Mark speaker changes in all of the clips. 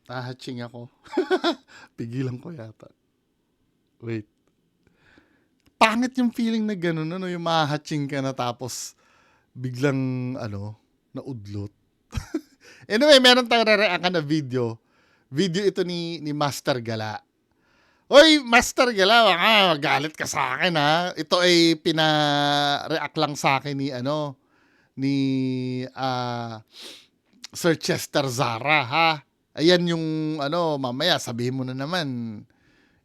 Speaker 1: Hahatching ako. Pigilan ko yata. Wait. Pangit yung feeling na gano'n, ano, yung mahahatching ka na tapos biglang, ano, naudlot. Anyway, meron tayong re-react na video. Video ito ni Master Gala. Hoy, Master Gala, baka magalit ka sa akin, ha? Ito ay pina-react lang sa akin ni, ano, ni Sir Chester Zara, ha? Ayan yung, ano, mamaya sabihin mo na naman,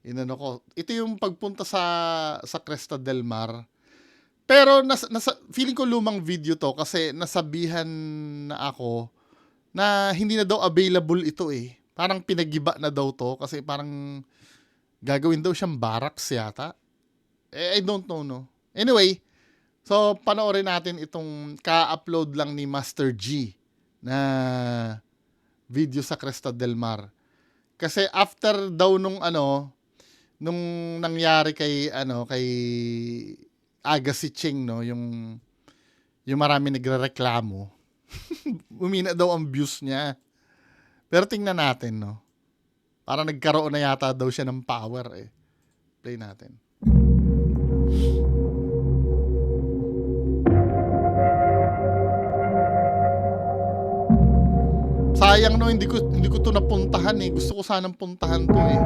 Speaker 1: inano ko. Ito yung pagpunta sa Cresta del Mar. Pero feeling ko lumang video to kasi nasabihan na ako na hindi na daw available ito eh. Parang pinagiba na daw to kasi parang gagawin daw siyang barracks yata. I don't know, no. Anyway, so panoorin natin itong ka-upload lang ni Master G na video sa Cresta del Mar. Kasi after daw nung nangyari kay Agassi Ching, no, yung marami nagrereklamo. Umina daw ang views niya. Pero tingnan natin, no. Parang nagkaroon na yata daw siya ng power eh. Play natin. Sayang, no, hindi ko to napuntahan eh. Gusto ko sanang puntahan to eh.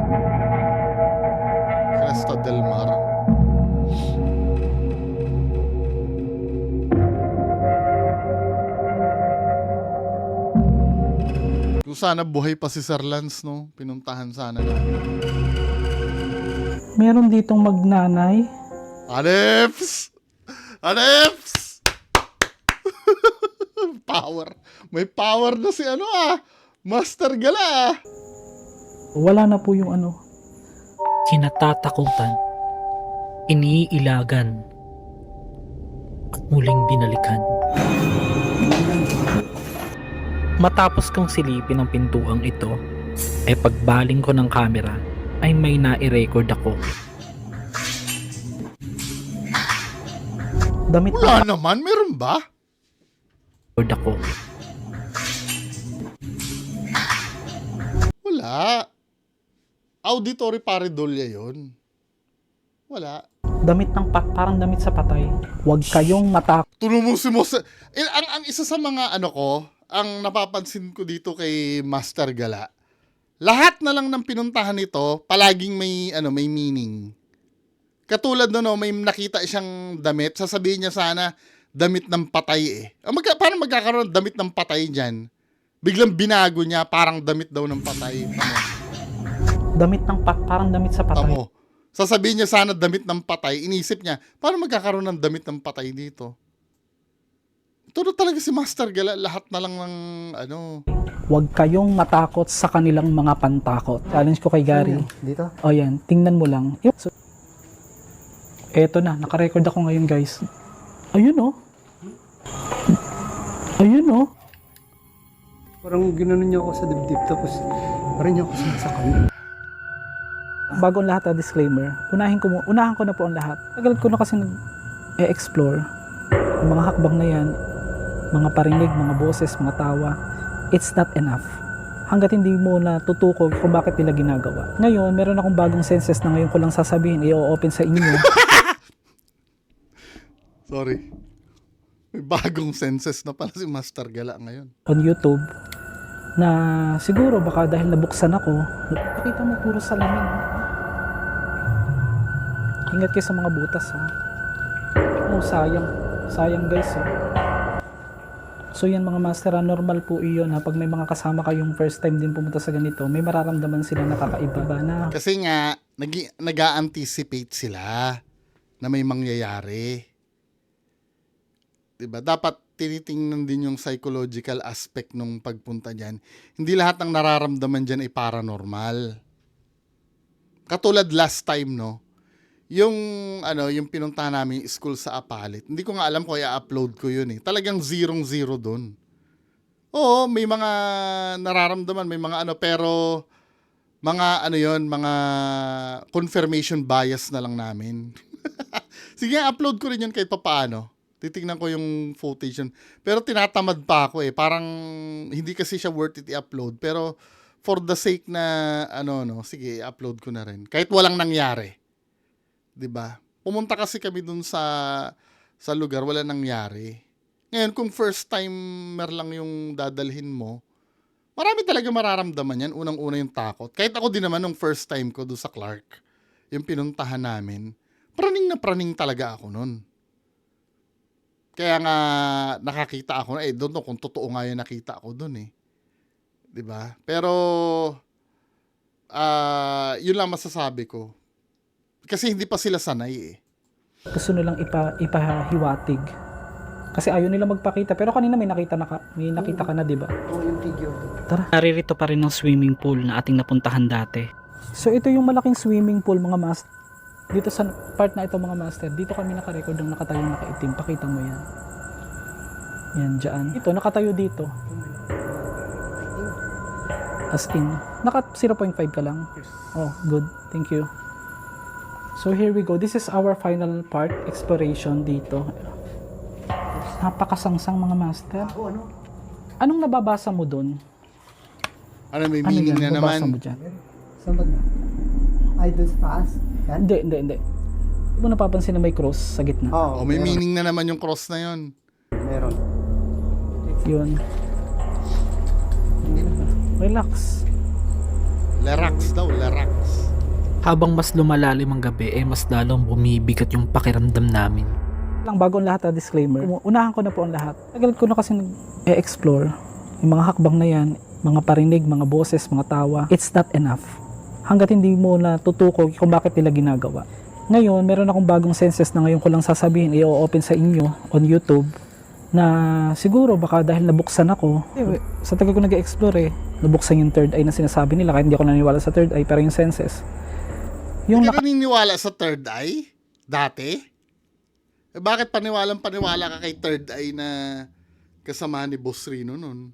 Speaker 1: Cresta del Mar. Kung sana buhay pa si Sir Lance, no? Pinuntahan sana namin.
Speaker 2: Meron ditong magnanay.
Speaker 1: Aleps! Aleps! Power. May power na si Master Gala.
Speaker 2: Wala na po yung
Speaker 3: kinatatakutan, iniilagan, at muling binalikan. Matapos kong silipin ang pintuang ito, ay pagbaling ko ng kamera ay may nai-record ako.
Speaker 2: damit
Speaker 1: Wala naman, meron ba?
Speaker 3: Ako.
Speaker 1: Wala. Auditory pareidolia yun. Wala.
Speaker 2: damit ng parang damit sa patay. Huwag kayong matakot
Speaker 1: Tunumusimos. Ang isa sa mga ang napapansin ko dito kay Master Gala, lahat na lang ng pinuntahan nito, palaging may meaning. Katulad may nakita siyang damit, sasabihin niya sana, damit ng patay eh. Paano magkakaroon ng damit ng patay dyan? Biglang binago niya, parang damit daw ng patay.
Speaker 2: damit ng parang damit sa patay.
Speaker 1: Tamo. Sasabihin niya sana damit ng patay, inisip niya, paano magkakaroon ng damit ng patay dito? Ito talaga si Master Gala, lahat na lang ng
Speaker 2: Huwag kayong matakot sa kanilang mga pantakot. Challenge ko kay Gary.
Speaker 4: Dito?
Speaker 2: O yan, tingnan mo lang. So, eto na, nakarecord ako ngayon guys. Ayun oh. Ayun oh.
Speaker 4: Parang ginanon niya ako sa dibdib tapos parang niya ako sumasakal.
Speaker 2: Bago ang lahat, disclaimer. Unahan ko na po ang lahat. Tagal ko na kasi nag-explore. Yung mga hakbang na yan, mga parinig, mga boses, mga tawa, it's not enough. Hanggat hindi mo na tutukoy kung bakit nila ginagawa. Ngayon, meron akong bagong senses na ngayon ko lang sasabihin, i-open sa inyo.
Speaker 1: Sorry. May bagong senses na pala si Master Gala ngayon.
Speaker 2: On YouTube, na siguro baka dahil nabuksan ako, nakita mo puro salamin. Ingat kayo sa mga butas ha. Oh, sayang guys ha. So yan mga master, normal po iyon ha. Pag may mga kasama kayong first time din pumunta sa ganito, may mararamdaman sila nakakaiba na.
Speaker 1: Kasi nga, nag-a-anticipate sila na may mangyayari. Diba? Dapat tinitingnan din yung psychological aspect nung pagpunta dyan. Hindi lahat ng nararamdaman dyan ay paranormal. Katulad last time, no? Yung pinuntahan namin school sa Apalit. Hindi ko nga alam kung i-upload ko yun eh. Talagang 0-0 dun. Oo, may mga nararamdaman, may mga pero mga mga confirmation bias na lang namin. Sige, upload ko rin yun kahit papaano. Titignan ko yung footage yun. Pero tinatamad pa ako eh. Parang hindi kasi siya worth it i-upload. Pero for the sake na sige, upload ko na rin. Kahit walang nangyari. 'Di ba? Pumunta kasi kami dun sa lugar, wala nangyari. Ngayon, kung first timer lang yung dadalhin mo, marami talaga mararamdaman yan. Unang-una yung takot. Kahit ako din naman nung first time ko doon sa Clark, yung pinuntahan namin, praning na praning talaga ako nun. Kaya nga nakakita ako, don't know kung totoo nga yung nakita ko doon eh. 'Di ba? Pero yun lang masasabi ko. Kasi hindi pa sila sanay eh.
Speaker 2: Gusto nilang ipahiwatig. Kasi ayaw nila magpakita. Pero kanina may nakita ka na, di ba?
Speaker 4: Oo, yung figure.
Speaker 2: Tara.
Speaker 3: Naririto pa rin ng swimming pool na ating napuntahan dati.
Speaker 2: So ito yung malaking swimming pool, mga master. Dito sa part na ito, mga master, dito kami nakarecord ng nakatayong nakaitim. Pakita mo yan. Yan, dyan. Ito, nakatayo dito. As in. Naka 0.5 ka lang. Oh, good. Thank you. So here we go. This is our final part, exploration dito. Napakasangsang, mga master.
Speaker 4: Ako, ano?
Speaker 2: Anong nababasa mo doon?
Speaker 1: May meaning
Speaker 2: yan?
Speaker 1: na naman.
Speaker 2: Nababasa mo dyan?
Speaker 4: Saan ba? Ay, doon sa taas? Yan?
Speaker 2: Hindi. Hindi mo napapansin na may cross sa gitna?
Speaker 4: Oo.
Speaker 1: May meaning na naman yung cross na yun.
Speaker 4: Meron.
Speaker 2: Yun. Relax.
Speaker 1: Lerax daw, Lerax.
Speaker 3: Habang mas lumalalim ang gabi, mas lalong bumibigat yung pakiramdam namin.
Speaker 2: Lang bago ang lahat, disclaimer. Unahan ko na po ang lahat. Tagal ko na kasi nag-explore yung mga hakbang na yan, mga parinig, mga boses, mga tawa. It's not enough. Hanggat hindi mo na tutukoy kung bakit nila ginagawa. Ngayon, meron akong bagong senses na ngayon ko lang sasabihin, i-open sa inyo on YouTube na siguro baka dahil nabuksan ako. Sa tagal ko nag-explore nabuksan yung third eye na sinasabi nila kahit hindi ako naniniwala sa third eye, pero yung senses.
Speaker 1: Hindi ka naniniwala sa third eye? Dati? Bakit paniwalang paniwala ka kay third eye na kasama ni Boss Rino nun?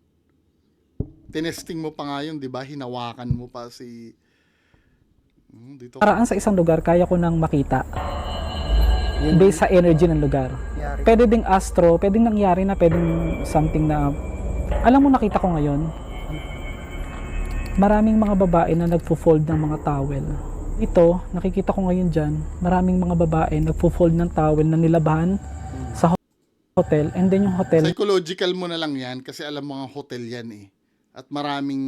Speaker 1: Tinesting mo pa nga yun, di ba? Hinawakan mo pa si... dito.
Speaker 2: Paraan sa isang lugar, kaya ko nang makita. Based sa energy ng lugar.
Speaker 4: Yari.
Speaker 2: Pwede ding astro, pwedeng nangyari na, pwedeng something na... Alam mo, nakita ko ngayon, maraming mga babae na nagpo-fold ng mga towel. Ito, nakikita ko ngayon dyan, maraming mga babae nagpo-fold ng towel na nilabahan sa hotel. And then yung hotel,
Speaker 1: Psychological mo na lang yan kasi alam mo nga hotel yan eh. At maraming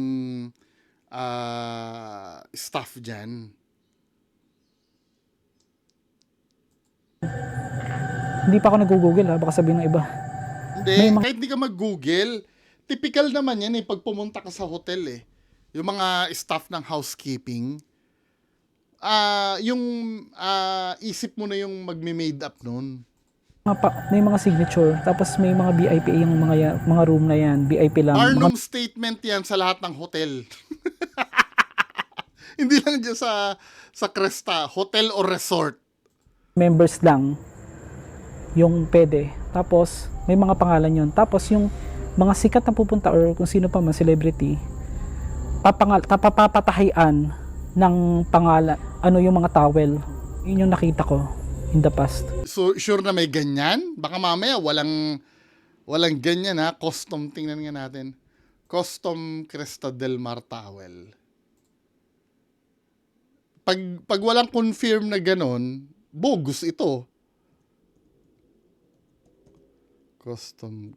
Speaker 1: staff dyan.
Speaker 2: hindi pa ako nag-google baka sabihin ng iba.
Speaker 1: Hindi, kahit hindi ka mag-google, typical naman yan eh pag pumunta ka sa hotel eh. Yung mga staff ng housekeeping, isip mo na yung magme-made up nun.
Speaker 2: May mga signature, tapos may mga VIP yung mga room na yan, VIP lang.
Speaker 1: Barnum statement yan sa lahat ng hotel. Hindi lang dyan sa Cresta, hotel or resort.
Speaker 2: Members lang yung pwede. Tapos may mga pangalan yun. Tapos yung mga sikat na pupunta or kung sino pa man celebrity, papapatahian ng pangalan, yung mga towel. Yun yung nakita ko in the past.
Speaker 1: So sure na may ganyan? Baka mamaya walang ganyan ha. Custom, tingnan nga natin. Custom Cresta Del Mar towel. Pag walang confirm na ganon, bogus ito. Custom.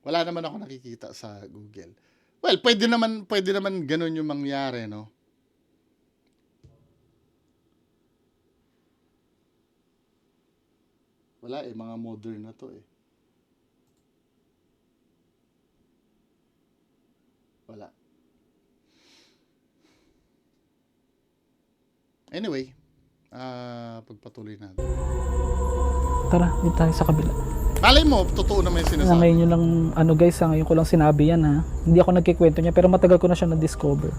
Speaker 1: Wala naman ako nakikita sa Google. Well, pwede naman ganun yung mangyari, no? Wala mga modern na to eh. Wala. Anyway, pagpatuloy natin.
Speaker 2: Tara, dito tayo sa kabila.
Speaker 1: Malay mo, totoo naman yung sinasabi.
Speaker 2: Ngayon yun lang, guys, ngayon ko lang sinabi yan ha. Hindi ako nagkikwento niya, pero matagal ko na siya na-discover.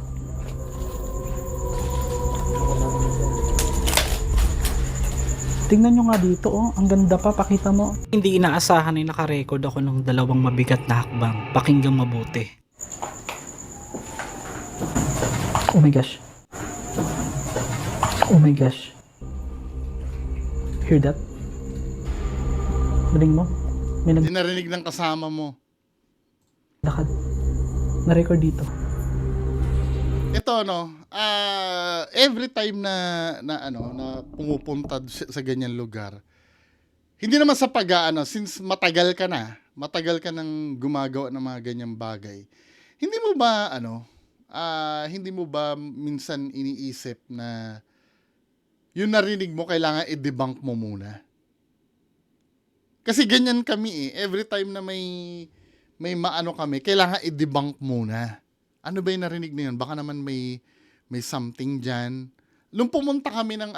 Speaker 2: Tingnan nyo nga dito, ang ganda pa, pakita mo.
Speaker 3: Hindi inaasahan ay nakarecord ako ng dalawang mabigat na hakbang. Pakinggang mabuti.
Speaker 2: Oh my gosh. Oh my gosh. Hear that? Galing mo? May
Speaker 1: Hindi narinig ng kasama mo.
Speaker 2: naglakad. Na-record dito.
Speaker 1: Ito every time na pumupunta sa ganyan lugar. Hindi naman sa since matagal ka nang gumagawa ng mga ganyang bagay. Hindi mo ba hindi mo ba minsan iniisip na yung narinig mo kailangan i-debunk mo muna? Kasi ganyan kami every time na may kami, kailangan i-debunk muna. Ano ba yung narinig na yun? Baka naman may something dyan. Nung pumunta kami ng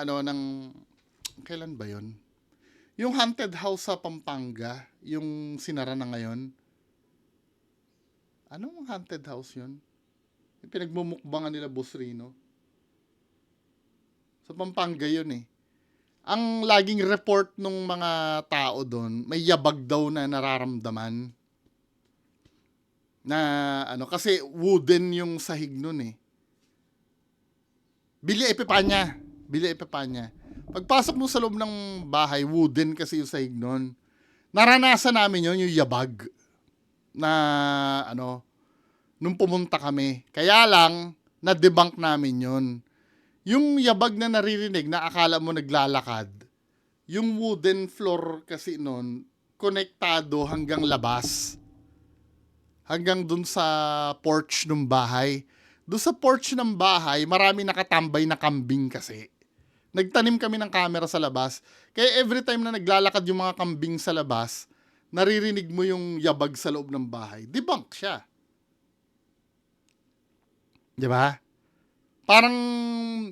Speaker 1: kailan ba yun? Yung haunted house sa Pampanga, yung sinara na ngayon. Anong haunted house yun? Yung pinagmumukbangan nila Boss Rino. Sa Pampanga yun Ang laging report nung mga tao doon, may yabag daw na nararamdaman. Na kasi wooden yung sahig nun Bili Epipanya. Pagpasok mo sa loob ng bahay, wooden kasi yung sahig nun. Naranasan namin yun, yung yabag. Na nung pumunta kami. Kaya lang, na-debunk namin yun. Yung yabag na naririnig na akala mo naglalakad, yung wooden floor kasi nun, konektado hanggang labas. Hanggang dun sa porch ng bahay. Doon sa porch ng bahay, marami nakatambay na kambing kasi. Nagtanim kami ng camera sa labas. Kaya every time na naglalakad yung mga kambing sa labas, naririnig mo yung yabag sa loob ng bahay. Debunk siya. Di ba? Parang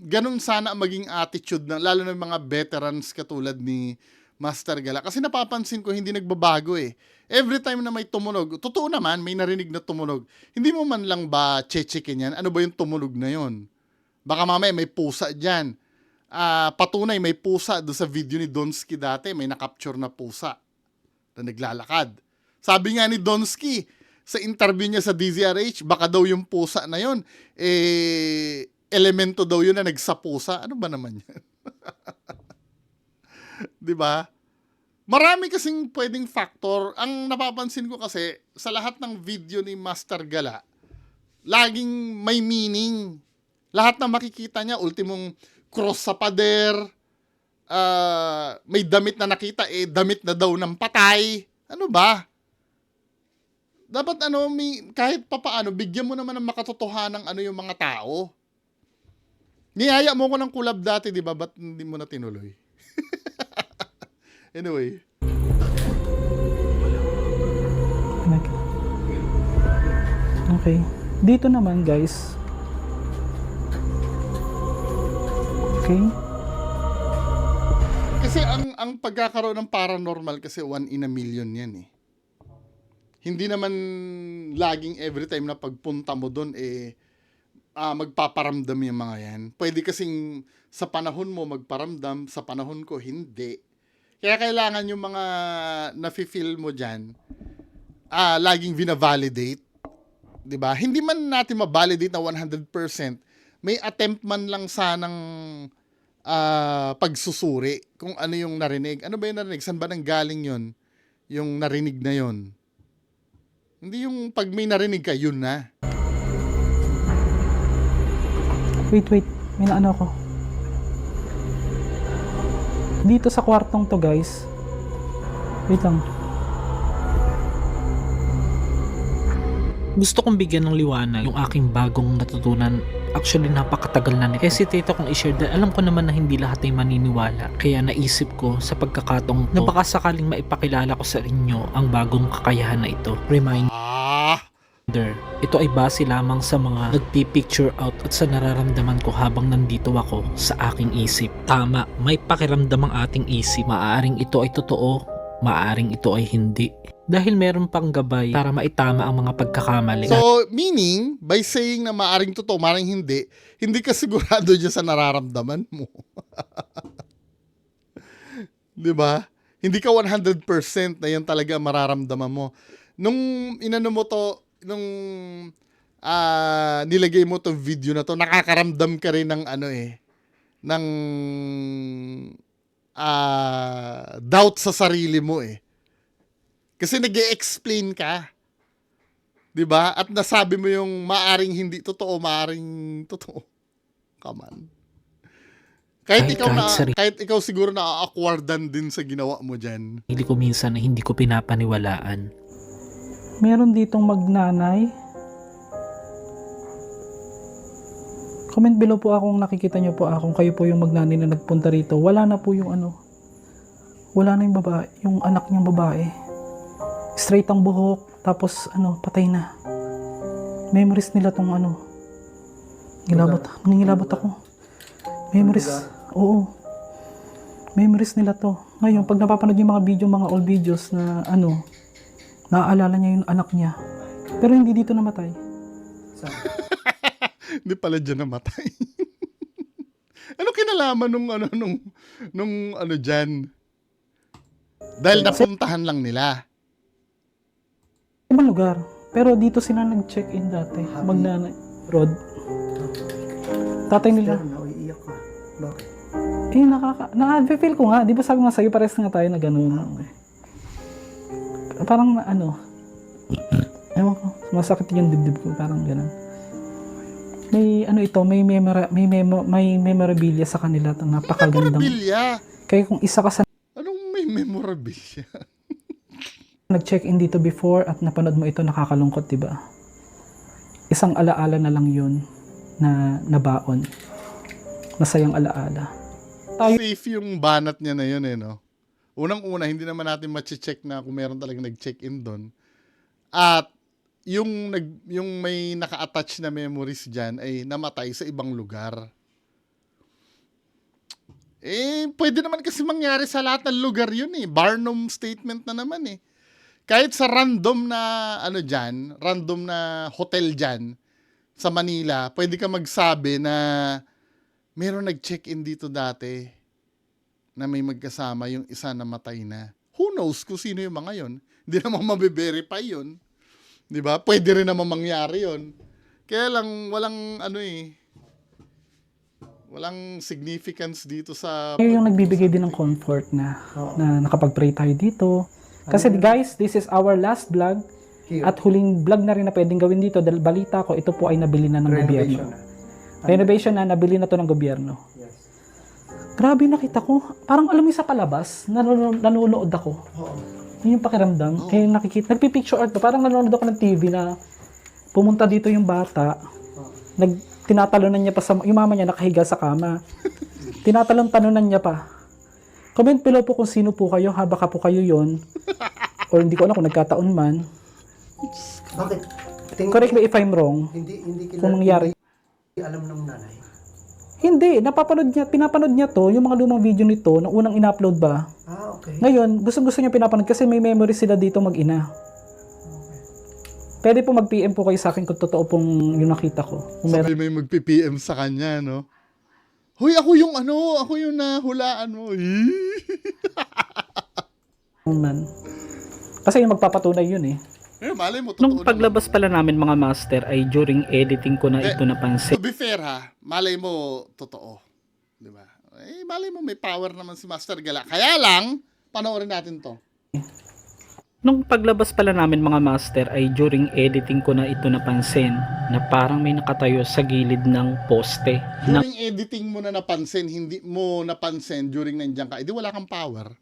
Speaker 1: ganun sana ang maging attitude lalo ng mga veterans katulad ni Master Gala. Kasi napapansin ko hindi nagbabago Every time na may tumunog, totoo naman, may narinig na tumunog. Hindi mo man lang ba chechikin yan? Ano ba yung tumunog na yon? Baka mamaya may pusa dyan. Patunay, may pusa doon sa video ni Donsky dati. May nakapture na pusa na naglalakad. Sabi nga ni Donsky, sa interview niya sa DZRH, baka daw yung pusa na yon elemento daw yun na nagsapusa. Ano ba naman yan? Di ba? Marami kasing pwedeng factor. Ang napapansin ko kasi, sa lahat ng video ni Master Gala, laging may meaning. Lahat na makikita niya, ultimong cross sa pader, may damit na nakita, damit na daw ng patay. Ano ba? Dapat kahit papaano, bigyan mo naman ng makatotohanan yung mga tao. Niyaya mo ko ng kulab dati, di ba? Ba't hindi mo na tinuloy? Anyway.
Speaker 2: Okay. Dito naman guys. Okay.
Speaker 1: Kasi ang pagkakaroon ng paranormal kasi 1 in a million yan Hindi naman laging every time na pagpunta mo doon magpaparamdam yung mga yan. Pwede kasing sa panahon mo magparamdam, sa panahon ko hindi. Kaya kailangan yung mga nafe-feel mo dyan, laging vina-validate. Diba? Hindi man natin ma-validate na 100%. May attempt man lang sanang pagsusuri kung ano yung narinig. Ano ba yung narinig? Saan ba nanggaling yun? Yung narinig na yun. Hindi yung pag may narinig ka, yun na.
Speaker 2: Wait. May naano ako. Dito sa kwartong to guys. Wait lang.
Speaker 3: Gusto kong bigyan ng liwanag yung aking bagong natutunan. Actually, napakatagal na nito. Hesitate akong i-share dahil alam ko naman na hindi lahat ay maniniwala. Kaya naisip ko sa pagkakataong to na baka sakaling maipakilala ko sa inyo ang bagong kakayahan na ito. Reminder, ito ay base lamang sa mga nagpipicture out at sa nararamdaman ko habang nandito ako sa aking isip. Tama, may pakiramdam ang ating isip. Maaaring ito ay totoo, maaaring ito ay hindi. Dahil meron pang gabay para maitama ang mga pagkakamali.
Speaker 1: So, meaning, by saying na maaring totoo, maaring hindi ka sigurado dyan sa nararamdaman mo. Di ba? Hindi ka 100% na yan talaga mararamdaman mo. Nung inano mo to, nung nilagay mo to video na to, nakakaramdam ka rin ng ng doubt sa sarili mo Kasi nag-e-explain ka. 'Di ba? At nasabi mo yung maaring hindi totoo, maaring totoo. Come on. Kahit ikaw siguro na-awkwardan din sa ginawa mo diyan.
Speaker 3: Hindi ko minsan na hindi ko pinapaniwalaan.
Speaker 2: Meron ditong magnanay. Comment below po akong nakikita nyo po akong kayo po yung magnanay na nagpunta rito. Wala na po yung ano. Wala na yung babae, yung anak niyang babae. Straight ang buhok, tapos ano, patay na. Memories nila tong ano. Nangingilabot ako. Memories, oo. Memories nila to. Ngayon, pag napapanood yung mga video, mga old videos na ano, naaalala niya yung anak niya. Pero hindi dito namatay.
Speaker 1: Hindi pala diyan namatay. Ano kinalaman nung ano diyan? Dahil napuntahan lang nila.
Speaker 2: Ibang lugar. Pero dito sila nag-check-in dati. Magnanay. Rod. Tatay nila.
Speaker 4: Naiiyak ka. Bakit?
Speaker 2: Na-feel ko nga. Di ba sabi nga sa'yo, pares nga tayo na gano'n. Parang ano. Ewan ko. Masakit yung dibdib ko. Parang gano'n. May ano ito, may memorabilia sa kanila. Napakagandang.
Speaker 1: Memorabilia.
Speaker 2: Kaya kung isa ka sa
Speaker 1: Anong may memorabilia?
Speaker 2: nag-check-in dito before at napanood mo ito, nakakalungkot, di ba? Isang alaala na lang yun na nabaon. Masayang alaala.
Speaker 1: Safe yung banat niya na yun no? Unang-una, hindi naman natin ma-check na kung meron talagang nag-check-in doon. At yung may naka-attach na memories dyan ay namatay sa ibang lugar. Pwede naman kasi mangyari sa lahat ng lugar yun Barnum statement na naman Kahit sa random na random na hotel dyan sa Manila, pwede ka magsabi na meron nag-check-in dito dati na may magkasama yung isa na matay na. Who knows kung sino yung mga yon? Hindi naman mabe-verify yun. 'Di ba? Pwede rin naman mangyari yon. Kaya lang walang walang significance dito sa
Speaker 2: Yung nagbibigay din ng comfort na nakapag-pray tayo dito. Kasi guys, this is our last vlog at huling vlog na rin na pwedeng gawin dito dahil balita ko ito po ay nabili na ng gobyerno. Renovation na, nabili na to ng gobyerno.
Speaker 4: Yes.
Speaker 2: Grabe nakita ko. Parang alam mo sa palabas, nanonood ako. Yun yung pakiramdam. Kaya nagpipicture art ba? Parang nanonood ako ng TV na pumunta dito yung bata. Tinatalonan niya pa yung mama niya nakahiga sa kama. Tinatalon-talonan niya pa. Comment below po kung sino po kayo, baka po kayo yon. Or hindi ko alam kung nagkataon man.
Speaker 4: Bakit?
Speaker 2: Correct me if I'm wrong.
Speaker 4: Hindi
Speaker 2: Kung nangyari.
Speaker 4: alam ng nanay.
Speaker 2: Hindi, pinapanood niya to, yung mga lumang video nito, na unang in-upload ba.
Speaker 4: Okay.
Speaker 2: Ngayon, gusto niya pinapanood kasi may memory sila dito mag-ina. Pwede po mag-PM po kayo sa akin kung totoo pong yung nakita ko. Kung meron
Speaker 1: sabi may magpi-PM sa kanya, no? Hoy, ako yung nahulaan mo.
Speaker 2: man. Kasi yung magpapatunay yun
Speaker 1: Malay mo, totoo
Speaker 3: Nung paglabas pala namin mga master ay during editing ko na ito napansin.
Speaker 1: To be fair malay mo, totoo. Di ba? Malay mo, may power naman si Master Gala. Kaya lang, panoorin natin to.
Speaker 3: Nung paglabas pala namin mga master ay during editing ko na ito napansin na parang may nakatayo sa gilid ng poste.
Speaker 1: During editing mo na napansin, hindi mo napansin during nandiyan ka, edi wala kang power.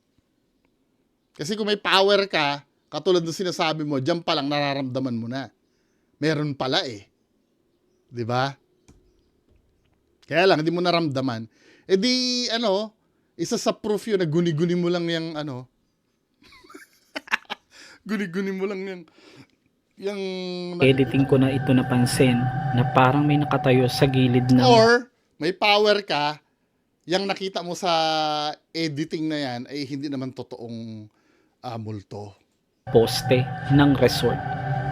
Speaker 1: Kasi kung may power ka, katulad ng sinasabi mo, diyan pa lang nararamdaman mo na. Meron pala Di ba? Kaya lang, hindi mo naramdaman. Isa sa proof yun na guni-guni mo lang yung guni-guni mo lang yung
Speaker 3: Editing ko na ito napansin na parang may nakatayo sa gilid ng
Speaker 1: or may power ka, yung nakita mo sa editing na yan ay hindi naman totoong multo.
Speaker 3: poste ng resort.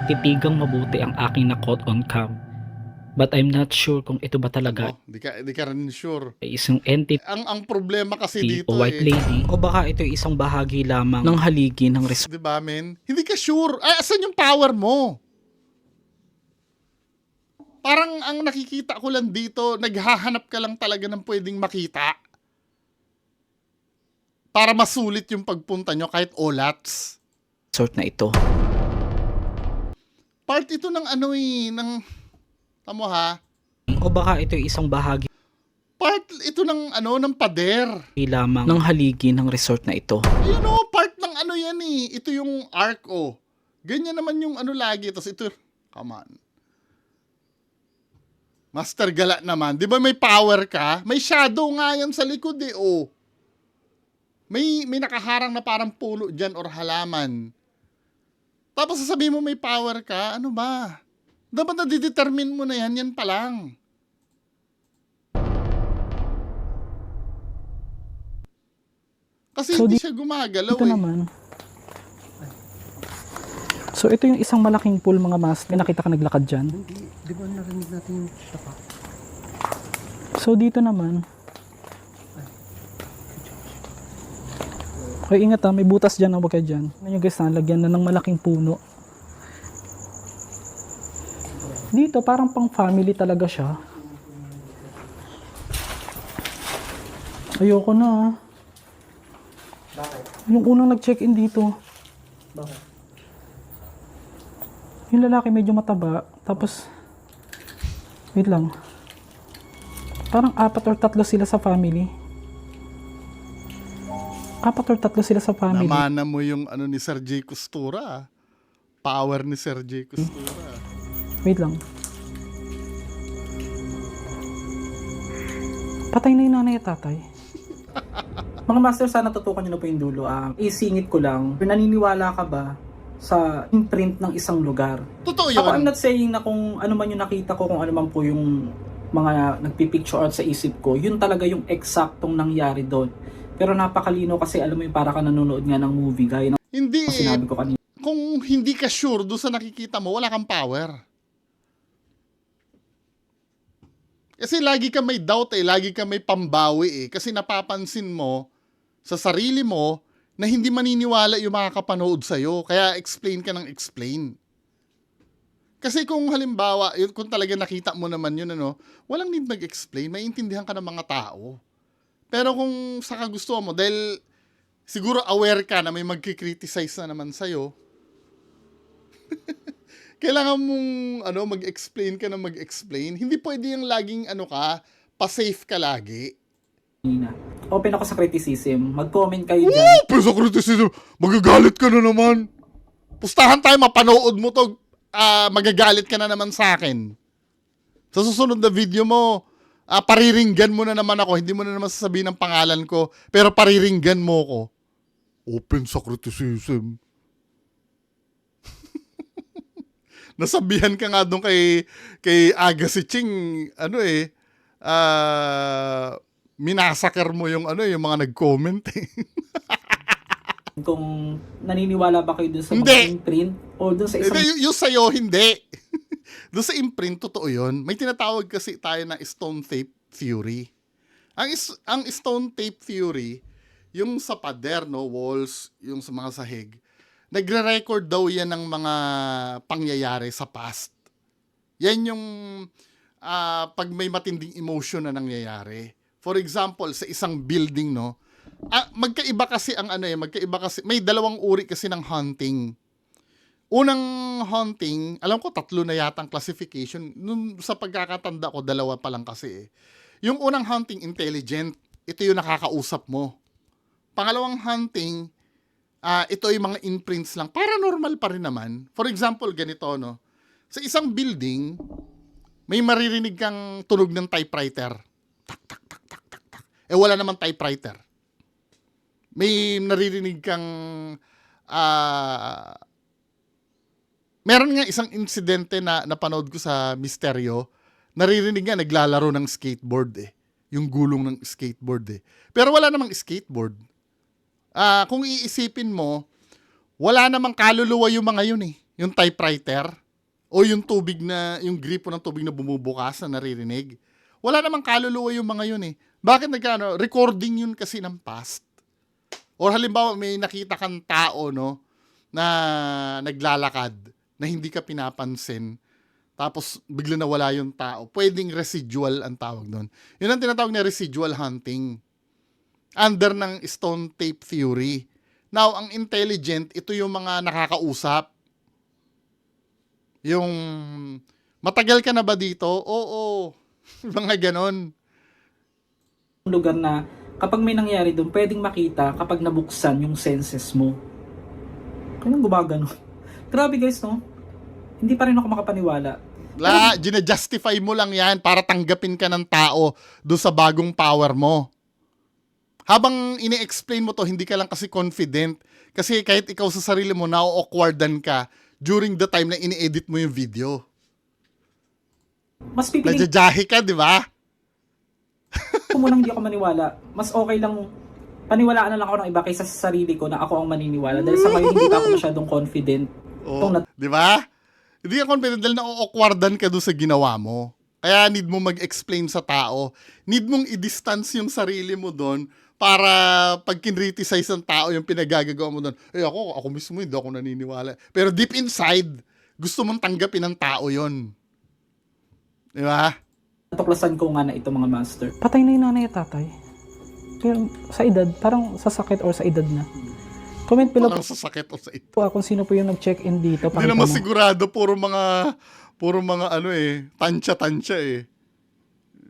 Speaker 3: Titigang mabuti ang aking na-caught on cam. But I'm not sure kung ito ba talaga
Speaker 1: Di ka rin sure.
Speaker 3: ay isang entity
Speaker 1: Ang problema kasi dito
Speaker 3: o white lady o baka ito ay isang bahagi lamang ng haligi ng resort.
Speaker 1: di ba men? Hindi ka sure. Asan yung power mo? Parang ang nakikita ko lang dito, naghahanap ka lang talaga ng pwedeng makita. Para masulit yung pagpunta nyo kahit olats.
Speaker 3: resort na ito.
Speaker 1: Part ito ng ano eh, ng, tamo ha,
Speaker 3: O baka ito ay isang bahagi
Speaker 1: part ito ng ano, ng pader.
Speaker 3: lamang ng haligi ng resort na ito.
Speaker 1: Ayun o, part ng ano yan eh. Ito yung arc o. Ganyan naman yung ano lagi. Tapos ito, come on. Master Gala naman. Di ba may power ka? May shadow nga yan sa likod eh, o. May nakaharang na parang puno dyan or halaman. Tapos sasabihin mo may power ka, ano ba? Dapat na-determine mo na yan, yan pa lang. Kasi
Speaker 2: So,
Speaker 1: hindi siya gumagalaw
Speaker 2: Ito
Speaker 1: eh.
Speaker 2: naman. So ito yung isang malaking pool mga master. May nakita ka naglakad dyan.
Speaker 4: Hindi, di ba narinig natin yung taka?
Speaker 2: So dito naman. Okay, ingat ha, may butas dyan, huwag kayo dyan. Ano yung guys, nalagyan na ng malaking puno. Dito, parang pang family talaga siya. Ayoko na ha. Yung unang nag-check-in dito. Yung lalaki medyo mataba, tapos, wait lang. Parang 4 or 3 sila sa family. 4 or 3 sila sa family.
Speaker 1: Namana mo yung ano ni Sir J. Costura. Ah. Power ni Sir J. Costura.
Speaker 2: Wait lang. Patay na yung nanay at tatay. Mga master, sana tutukan nyo na po yung dulo. Isingit ko lang, naniniwala ka ba sa imprint ng isang lugar?
Speaker 1: Totoo
Speaker 2: Ako, I'm
Speaker 1: yun.
Speaker 2: not saying na kung ano man yung nakita ko, kung ano man po yung mga nagpipicture out sa isip ko, yun talaga yung eksaktong nangyari doon. Pero napakalino kasi alam mo yung para ka nanonood nga ng movie, gaya ng
Speaker 1: Hindi eh.
Speaker 2: sinabi ko kanina.
Speaker 1: Kung hindi ka sure doon sa nakikita mo, wala kang power. Kasi lagi ka may doubt eh. Lagi ka may pambawi eh. Kasi napapansin mo sa sarili mo na hindi maniniwala yung mga kapanood sa'yo. Kaya explain ka ng explain. Kasi kung halimbawa, kung talaga nakita mo naman yun, ano, walang need mag-explain. Maintindihan ka ng mga tao. Pero kung sa kagustuhan mo, dahil siguro aware ka na may magkikriticize na naman sa'yo, kailangan mong mag-explain ka na mag-explain. Hindi pwede yung laging pa-safe ka lagi.
Speaker 2: Open ako sa criticism. Mag-comment kayo dyan.
Speaker 1: Oh, pero sa criticism, magagalit ka na naman. Pustahan tayo, mapanood mo to. Magagalit ka na naman sa akin. Sa susunod na video mo, pariringgan mo na naman ako. Hindi mo na naman sasabihin ang pangalan ko, pero pariringgan mo ko. Open sa criticism. Nasabihan ka nga doon kay Agassi Ching, minasaker mo yung yung mga nag-comment eh.
Speaker 2: Kung naniniwala ba kayo dun sa
Speaker 1: Hindi.
Speaker 2: mga imprint o dun sa isang
Speaker 1: Yung sa'yo, hindi. Doon sa imprint, totoo yun. May tinatawag kasi tayo na stone tape theory. Ang stone tape theory, yung sa pader, walls, yung sa mga sahig, nagre-record daw yan ng mga pangyayari sa past. Yan yung pag may matinding emotion na nangyayari. For example, sa isang building, magkaiba kasi may dalawang uri kasi ng haunting. Unang haunting, alam ko 3 na yata ang classification. Nung sa pagkakatanda ko, 2 pa lang kasi eh. Yung unang haunting, intelligent. Ito yung nakakausap mo. Pangalawang haunting, ito yung mga imprints lang. Paranormal pa rin naman. For example, ganito, sa isang building, may maririnig kang tunog ng typewriter. Tak, tak, tak, tak, tak, tak. Wala naman typewriter. May naririnig kang meron nga isang insidente na napanood ko sa Misteryo. Naririnig nga naglalaro ng skateboard eh. Yung gulong ng skateboard eh. Pero wala namang skateboard. Kung iisipin mo, wala namang kaluluwa yung mga yun eh. Yung typewriter o yung yung gripo ng tubig na bumubukas na naririnig. Wala namang kaluluwa yung mga yun eh. Bakit recording yun kasi ng past. Or halimbawa may nakita kang tao na naglalakad na hindi ka pinapansin tapos bigla nawala yung tao. Pwedeng residual ang tawag doon. Yun ang tinatawag na residual hunting. Under ng stone tape theory Now, ang intelligent, ito yung mga nakakausap. Yung, matagal ka na ba dito? Oo. Mga ganon.
Speaker 2: lugar na kapag may nangyari doon, pwedeng makita kapag nabuksan yung senses mo. Kanyang gumagano. Grabe guys, no? Hindi pa rin ako makapaniwala.
Speaker 1: Gina-justify mo lang yan para tanggapin ka ng tao doon sa bagong power mo. Habang ini-explain mo to, hindi ka lang kasi confident. Kasi kahit ikaw sa sarili mo, na-awkwardan ka during the time na ini-edit mo yung video.
Speaker 2: Mas pipiliin
Speaker 1: Nadyajahe ka, di ba?
Speaker 2: ko munang hindi ako maniwala. Mas okay lang paniwalaan na lang ako ng iba kaysa sa sarili ko na ako ang maniniwala. Dahil sa ngayon, hindi pa ako masyadong confident.
Speaker 1: Oo, di ba? Hindi ka confident dahil na-awkwardan ka doon sa ginawa mo. Kaya need mo mag-explain sa tao. Need mong i-distance yung sarili mo doon para pag kinriticize ng tao yung pinagagagawa mo doon. Ako mismo hindi ako naniniwala. Pero deep inside, gusto mong tanggapin ng tao yon. Di ba?
Speaker 2: Natuklasan ko nga na ito mga master. Patay na yung nanay at tatay. Pero sa edad, parang sa sakit or sa edad na. Comment below
Speaker 1: Parang sa sakit o sa ito.
Speaker 2: po kung sino po yung nag-check-in dito.
Speaker 1: Hindi naman sigurado, puro mga tansya-tansya eh.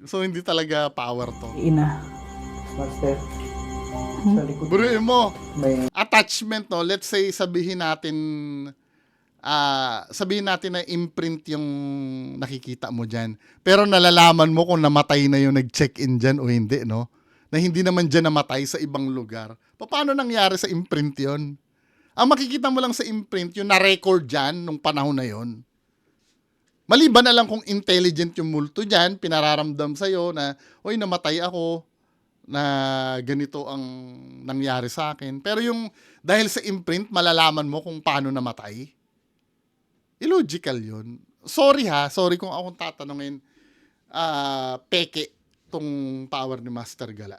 Speaker 1: So hindi talaga power to.
Speaker 2: Ina.
Speaker 4: Master. Sa likod.
Speaker 1: Buruin mo,
Speaker 4: May
Speaker 1: attachment, no? Let's say sabihin natin na imprint yung nakikita mo dyan. Pero nalalaman mo kung namatay na yung nag-check-in dyan o hindi, no? Na hindi naman dyan namatay sa ibang lugar. Paano nangyari sa imprint yon? Ang makikita mo lang sa imprint, yung na-record dyan nung panahon na yon. Maliban na lang kung intelligent yung multo dyan, pinararamdam sa'yo na, oy, namatay ako, na ganito ang nangyari sa akin. Pero yung, dahil sa imprint, malalaman mo kung paano namatay. Illogical yun. Sorry kung akong tatanungin, peke tong power ni Master Gala.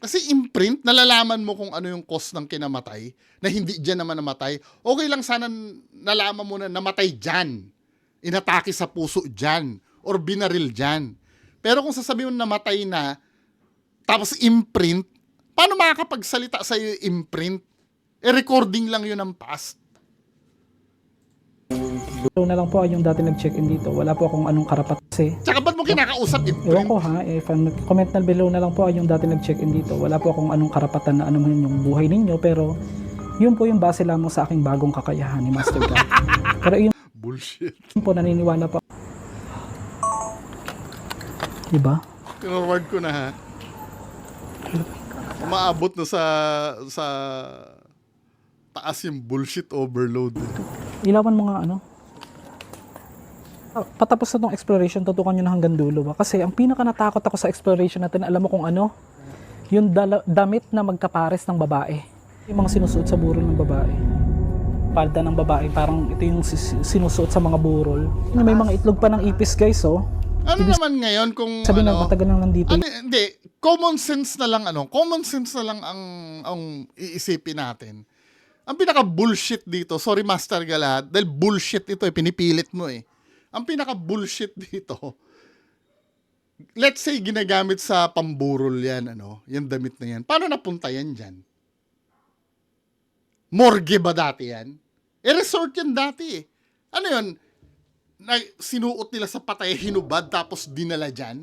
Speaker 1: Kasi imprint, nalalaman mo kung ano yung cause ng kinamatay, na hindi dyan naman namatay. Okay lang sana nalaman mo na namatay dyan. Inatake sa puso dyan. Or binaril dyan. Pero kung sasabihin mo namatay na, tapos imprint, paano makakapagsalita sa iyo imprint? Recording lang yun ng past.
Speaker 2: na lang po yung dati nag-check-in dito. Wala po akong anong karapat kasi.
Speaker 1: Tsaka ba't mo kinakausap
Speaker 2: Ewan
Speaker 1: imprint?
Speaker 2: ko ha, comment na below na lang po yung dati nag-check-in dito. Wala po akong anong karapatan na ano man yung buhay ninyo, pero yun po yung base lamang sa aking bagong kakayahan ni Master God. Pero yun
Speaker 1: Bullshit.
Speaker 2: po, naniniwala po. Diba?
Speaker 1: Kinoward ko na ha. Umaabot na sa taas yung bullshit overload.
Speaker 2: Ilawan mo nga ano. Patapos na tong exploration, tutukan nyo na hanggang dulo ba? Kasi ang pinaka natakot ako sa exploration natin, alam mo kung ano? Yung damit na magkapares ng babae. Yung mga sinusuot sa burol ng babae. Palda ng babae, parang ito yung sinusuot sa mga burol. May mga itlog pa ng ipis guys, oh.
Speaker 1: Ano naman ngayon kung
Speaker 2: Sabi na matagal nang nandito.
Speaker 1: hindi, common sense na lang ang iisipin natin. Ang pinaka bullshit dito, sorry Master Galad, dahil bullshit ito pinipilit mo eh. Ang pinaka bullshit dito, let's say ginagamit sa pamburol yan, yung damit na yan. Paano napunta yan dyan? Morgue ba dati yan? Resort yan dati eh. Ano yun? Sinuot nila sa patay, hinubad, tapos dinala dyan?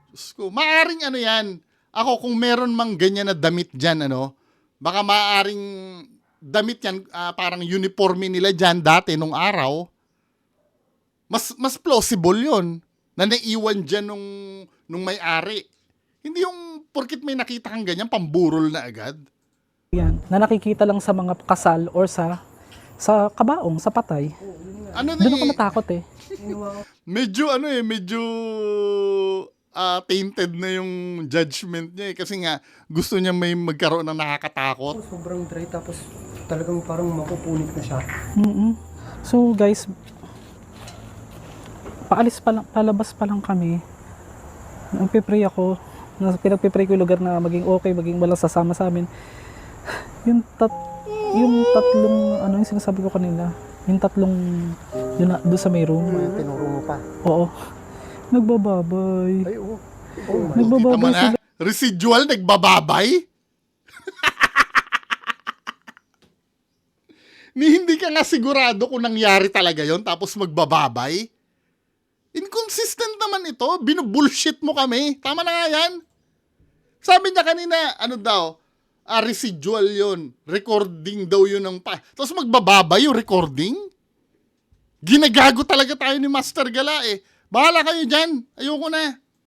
Speaker 1: Diyos ko, maaring ano yan. Ako, kung meron mang ganyan na damit dyan, baka maaring damit yan, parang uniforme nila dyan dati nung araw. Mas plausible yun na naiwan dyan nung may-ari. Hindi yung porkit may nakita kang ganyan, pamburol na agad.
Speaker 2: Yan, na nakikita lang sa mga kasal or sa kabaong, sa patay. Doon ako natakot eh.
Speaker 1: Medyo tainted na yung judgment niya eh. Kasi nga, gusto niya may magkaroon ng nakakatakot.
Speaker 4: sobrang dry tapos talagang parang mapupunit na siya.
Speaker 2: So guys, palabas pa lang kami. Nagpe-pray ako. Pinagpe-pray ko yung lugar na maging okay, maging walang sasama sa amin. Yung tatlong, yung sinasabi ko kanina, yung tatlong, doon sa may room.
Speaker 4: Tinuro mo pa.
Speaker 2: Oo. Nagbababay.
Speaker 4: Ay, oo.
Speaker 1: Kita mo
Speaker 2: Nagbababay
Speaker 1: na?
Speaker 2: sila.
Speaker 1: Residual, nagbababay? Ni hindi ka nga sigurado kung nangyari talaga yon tapos magbababay? Inconsistent naman ito. Binubullshit mo kami. Tama na nga yan. Sabi niya kanina, ano daw, residual yon, recording daw yun ng tapos magbababay yung recording? Ginagago talaga tayo ni Master Gala eh. Bahala kayo dyan. Ayoko na.